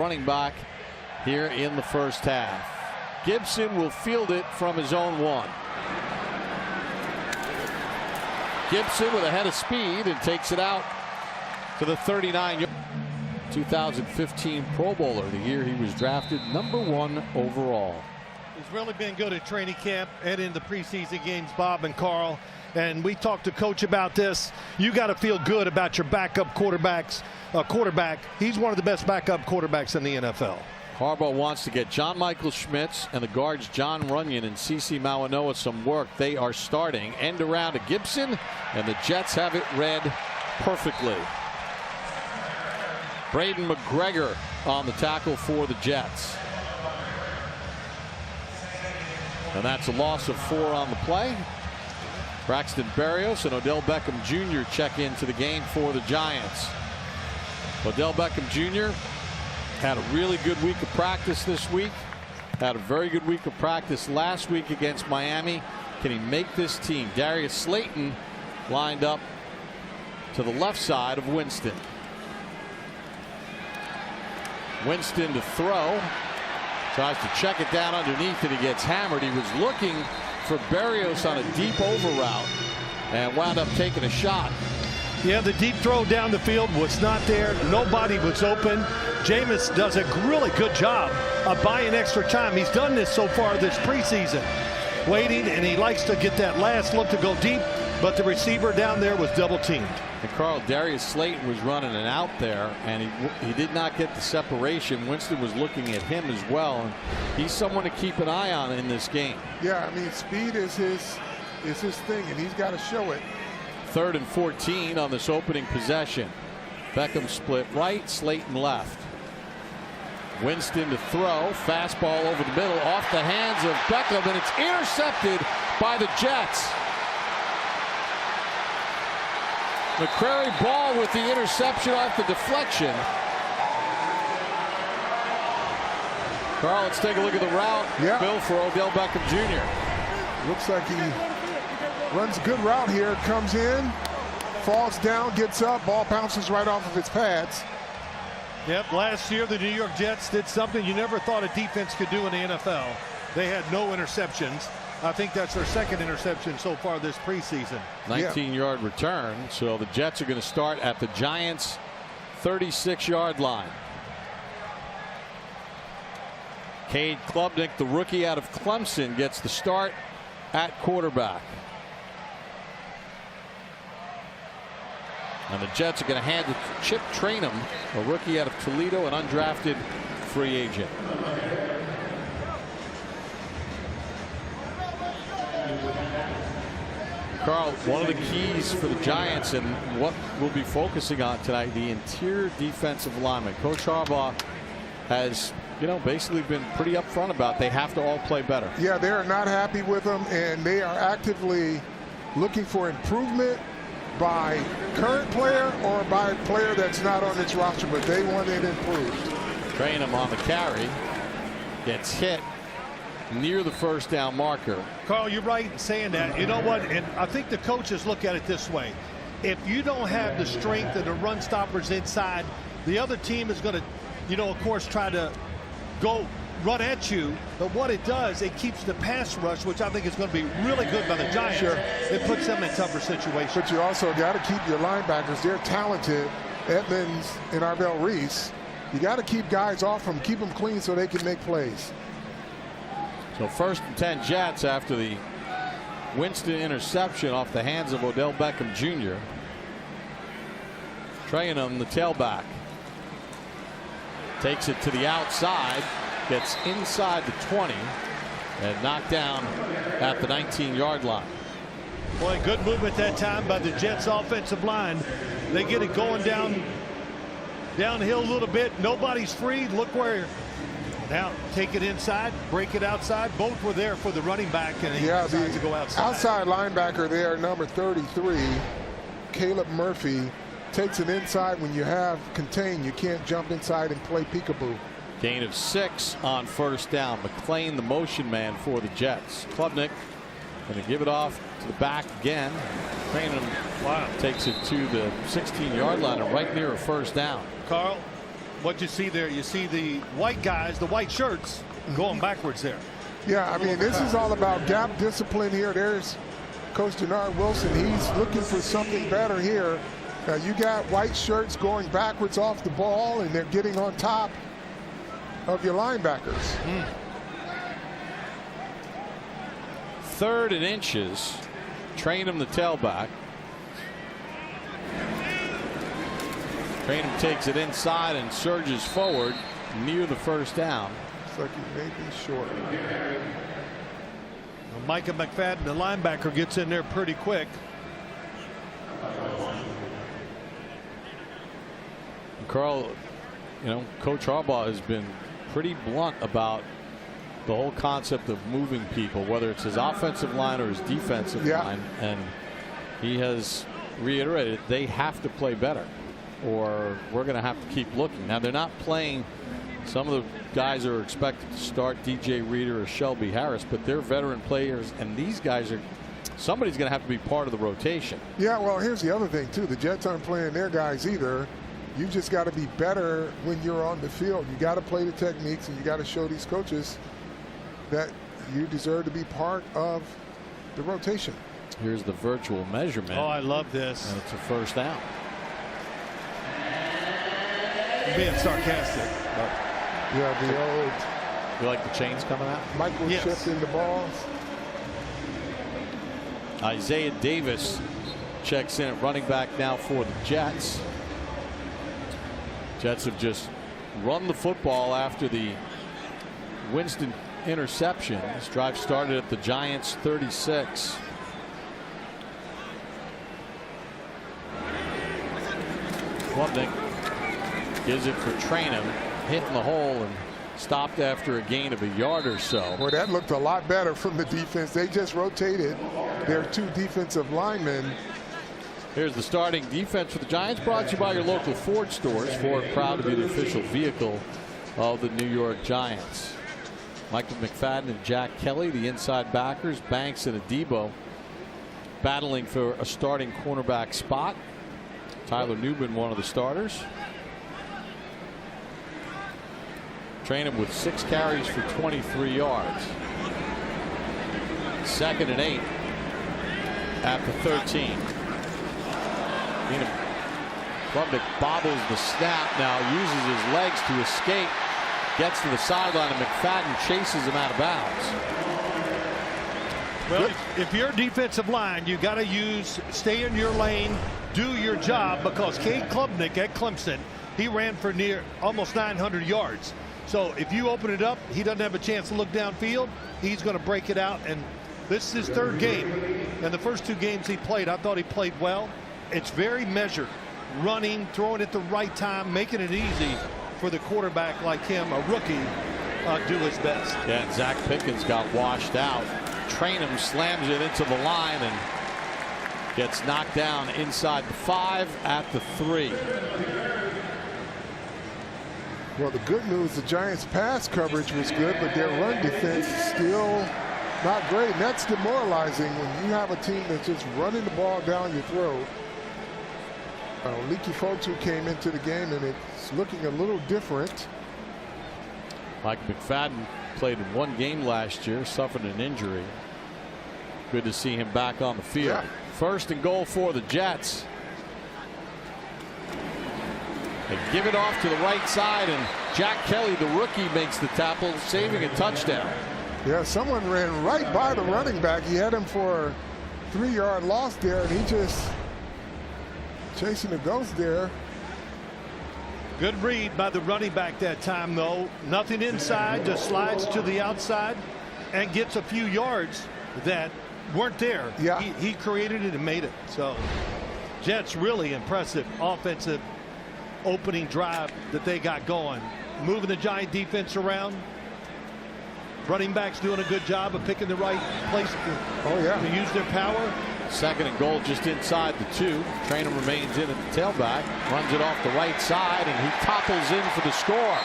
Running back here in the first half. Gibson will field it from his own one. Gibson with a head of speed and takes it out to the 39. 2015 Pro Bowler, the year he was drafted #1 overall. He's really been good at training camp and in the preseason games, Bob and Carl. And we talked to Coach about this. You got to feel good about your backup quarterback. He's one of the best backup quarterbacks in the NFL. Harbaugh wants to get John Michael Schmitz and the guards John Runyon and CeCe Mawanoa some work. They are starting end around to Gibson, and the Jets have it read perfectly. Braden McGregor on the tackle for the Jets. And that's a loss of 4 on the play. Braxton Berrios and Odell Beckham Jr. check into the game for the Giants. Odell Beckham Jr. had a really good week of practice this week. Had a very good week of practice last week against Miami. Can he make this team? Darius Slayton lined up to the left side of Winston. Winston to throw. Tries to check it down underneath and he gets hammered. He was looking for Berrios on a deep over route and wound up taking a shot. Yeah, the deep throw down the field was not there. Nobody was open. Jameis does a really good job of buying extra time. He's done this so far this preseason. Waiting, and he likes to get that last look to go deep, but the receiver down there was double teamed. And Carl, Darius Slayton was running an out there, and he did not get the separation. Winston was looking at him as well, and he's someone to keep an eye on in this game. Yeah, I mean, speed is his thing, and he's got to show it. 3rd and 14 on this opening possession. Beckham split right, Slayton left. Winston to throw, fastball over the middle, off the hands of Beckham, and it's intercepted by the Jets. McCrary Ball with the interception off the deflection. Carl, let's take a look at the route. Yeah. Bill for Odell Beckham Jr. Looks like he runs a good route here. Comes in, falls down, gets up, ball bounces right off of his pads. Yep, last year the New York Jets did something you never thought a defense could do in the NFL. They had no interceptions. I think that's their 2nd interception so far this preseason. 19-yard return, so the Jets are going to start at the Giants' 36-yard line. Cade Klubnik, the rookie out of Clemson, gets the start at quarterback. And the Jets are going to hand it to Chip Trainum, a rookie out of Toledo, an undrafted free agent. Carl, one of the keys for the Giants and what we'll be focusing on tonight, the interior defensive lineman. Coach Harbaugh has, basically been pretty upfront about they have to all play better. Yeah, they're not happy with them, and they are actively looking for improvement by current player or by a player that's not on its roster, but they want it improved. Trainum on the carry, gets hit near the first down marker. Carl, you're right in saying that. You know what? And I think the coaches look at it this way. If you don't have the strength and the run stoppers inside, the other team is going to, of course, try to go run at you. But what it does, it keeps the pass rush, which I think is going to be really good by the Giants. Sure. It puts them in tougher situations. But you also got to keep your linebackers. They're talented. Edmonds and Arvell Reese. You got to keep guys off them, keep them clean so they can make plays. So 1st and 10 Jets after the Winston interception off the hands of Odell Beckham Jr. Trainum, the tailback, takes it to the outside, gets inside the 20, and knocked down at the 19-yard line. Boy, good movement that time by the Jets offensive line. They get it going downhill a little bit. Nobody's free. Look where. Now take it inside, break it outside. Both were there for the running back, and he decides to go outside. Outside linebacker there, number 33, Caleb Murphy, takes it inside. When you have contain, you can't jump inside and play peekaboo. Gain of 6 on 1st down. McClain, the motion man for the Jets. Klubnik going to give it off to the back again. Trainum takes it to the 16-yard line and right near a 1st down. Carl, what you see there, you see the white guys, the white shirts, going backwards there. Yeah, I mean, this is all about gap discipline here. There's Coach Denard Wilson. He's looking for something better here. You got white shirts going backwards off the ball, and they're getting on top of your linebackers. 3rd and inches. Trainum, the tailback. Trainum takes it inside and surges forward near the first down. Looks like he may be short. Well, Micah McFadden, the linebacker, gets in there pretty quick. Carl, Coach Harbaugh has been pretty blunt about the whole concept of moving people, whether it's his offensive line or his defensive line, and he has reiterated they have to play better or we're going to have to keep looking. Now, they're not playing some of the guys are expected to start, DJ Reader or Shelby Harris, but they're veteran players, and these guys are somebody's going to have to be part of the rotation. Yeah, well, here's the other thing too. The Jets aren't playing their guys either. You just got to be better when you're on the field. You got to play the techniques, and you got to show these coaches that you deserve to be part of the rotation. Here's the virtual measurement. Oh, I love this. And it's a first down. I'm being sarcastic. Yeah, the old. You like the chains coming out? Microchip in the balls. Isaiah Davis checks in at running back now for the Jets. Jets have just run the football after the Winston interception. This drive started at the Giants 36. Klubnik gives it for Trainum, hitting the hole and stopped after a gain of a yard or so. Well, that looked a lot better from the defense. They just rotated their 2 defensive linemen. Here's the starting defense for the Giants, brought to you by your local Ford stores. Ford, proud to be the official vehicle of the New York Giants. Michael McFadden and Jack Kelly, the inside backers. Banks and Adebo battling for a starting cornerback spot. Tyler Newman, one of the starters. Trainum with 6 carries for 23 yards. 2nd and 8 at the 13. Klubnik bobbles the snap, now uses his legs to escape, gets to the sideline, and McFadden chases him out of bounds. Well, if you're a defensive line, you got to stay in your lane, do your job, because Cade Klubnik at Clemson, he ran for almost 900 yards. So if you open it up, he doesn't have a chance to look downfield. He's going to break it out, and this is his 3rd game. And the first 2 games he played, I thought he played well. It's very measured, running, throwing at the right time, making it easy for the quarterback like him, a rookie, do his best. Yeah, and Zach Pickens got washed out. Trainum slams it into the line and gets knocked down inside the 5 at the 3. Well, the good news, the Giants' pass coverage was good, but their run defense is still not great. And that's demoralizing when you have a team that's just running the ball down your throat. Leaky Fotu came into the game, and it's looking a little different. Mike McFadden played in 1 game last year, suffered an injury. Good to see him back on the field. Yeah. 1st and goal for the Jets. They give it off to the right side, and Jack Kelly, the rookie, makes the tackle, saving a touchdown. Yeah, someone ran right by the running back. He had him for a 3-yard loss there, and he just chasing the ghost there. Good read by the running back that time, though. Nothing inside, just slides to the outside and gets a few yards that weren't there. Yeah. He created it and made it. So Jets really impressive offensive opening drive that they got going. Moving the Giant defense around. Running backs doing a good job of picking the right place to use their power. 2nd and goal just inside the 2. Trainum remains in at the tailback, runs it off the right side, and he topples in for the score.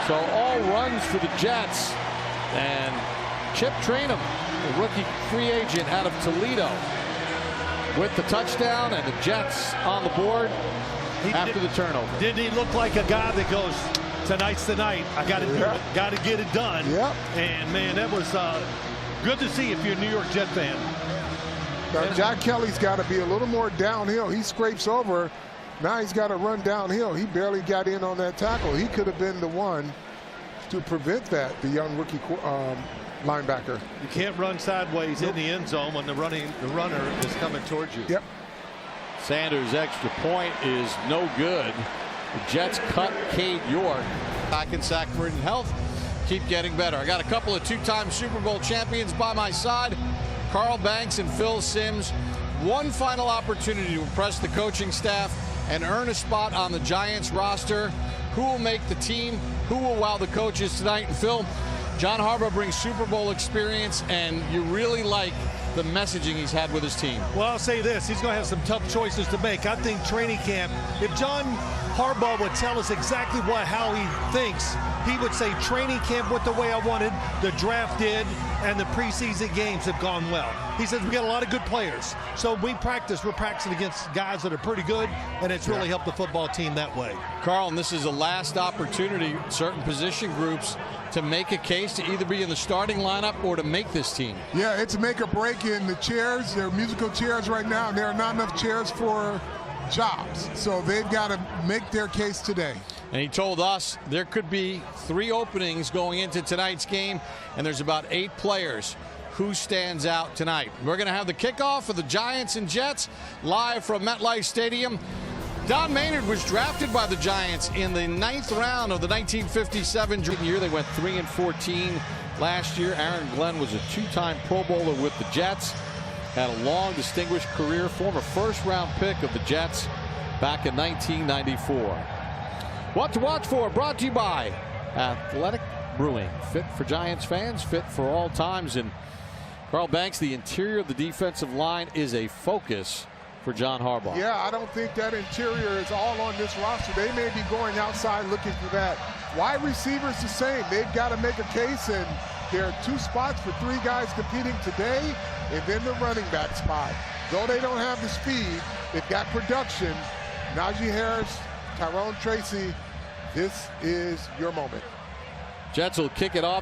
So all runs for the Jets, and Chip Trainum, the rookie free agent out of Toledo, with the touchdown, and the Jets on the board after the turnover. Didn't he look like a guy that goes, tonight's the night, I got to do it, got to get it done. Yep. And man, that was good to see if you're a New York Jet fan. Now, Jack Kelly's got to be a little more downhill. He scrapes over. Now he's got to run downhill. He barely got in on that tackle. He could have been the one to prevent that, the young rookie linebacker. You can't run sideways in the end zone when the runner is coming towards you. Yep. Sanders' extra point is no good. The Jets cut Cade York. Back in Sackford and health. Keep getting better. I got a couple of two-time Super Bowl champions by my side. Carl Banks and Phil Simms. One final opportunity to impress the coaching staff and earn a spot on the Giants roster. Who will make the team? Who will wow the coaches tonight? And Phil, John Harbaugh brings Super Bowl experience, and you really like the messaging he's had with his team. Well, I'll say this. He's going to have some tough choices to make. I think training camp, if John Harbaugh would tell us exactly how he thinks, he would say training camp went the way I wanted, the draft did, and the preseason games have gone well. He says we got a lot of good players. So we're practicing against guys that are pretty good, and it's really helped the football team that way. Carl, and this is a last opportunity, certain position groups, to make a case to either be in the starting lineup or to make this team. Yeah, it's make or break in the chairs. There are musical chairs right now, and there are not enough chairs for jobs. So they've got to make their case today. And he told us there could be 3 openings going into tonight's game, and there's about 8 players. Who stands out tonight? We're going to have the kickoff of the Giants and Jets live from MetLife Stadium. Don Maynard was drafted by the Giants in the 9th round of the 1957 year. They went 3-14 last year. Aaron Glenn was a 2-time Pro Bowler with the Jets. Had a long, distinguished career. Former first-round pick of the Jets back in 1994. What to watch for? Brought to you by Athletic Brewing. Fit for Giants fans, fit for all times. And Carl Banks, the interior of the defensive line is a focus for John Harbaugh. Yeah, I don't think that interior is all on this roster. They may be going outside looking for that. Wide receivers the same. They've got to make a case, and there are 2 spots for 3 guys competing today, and then the running back spot. Though they don't have the speed, they've got production. Najee Harris, Tyrone Tracy, this is your moment. Jets will kick it off.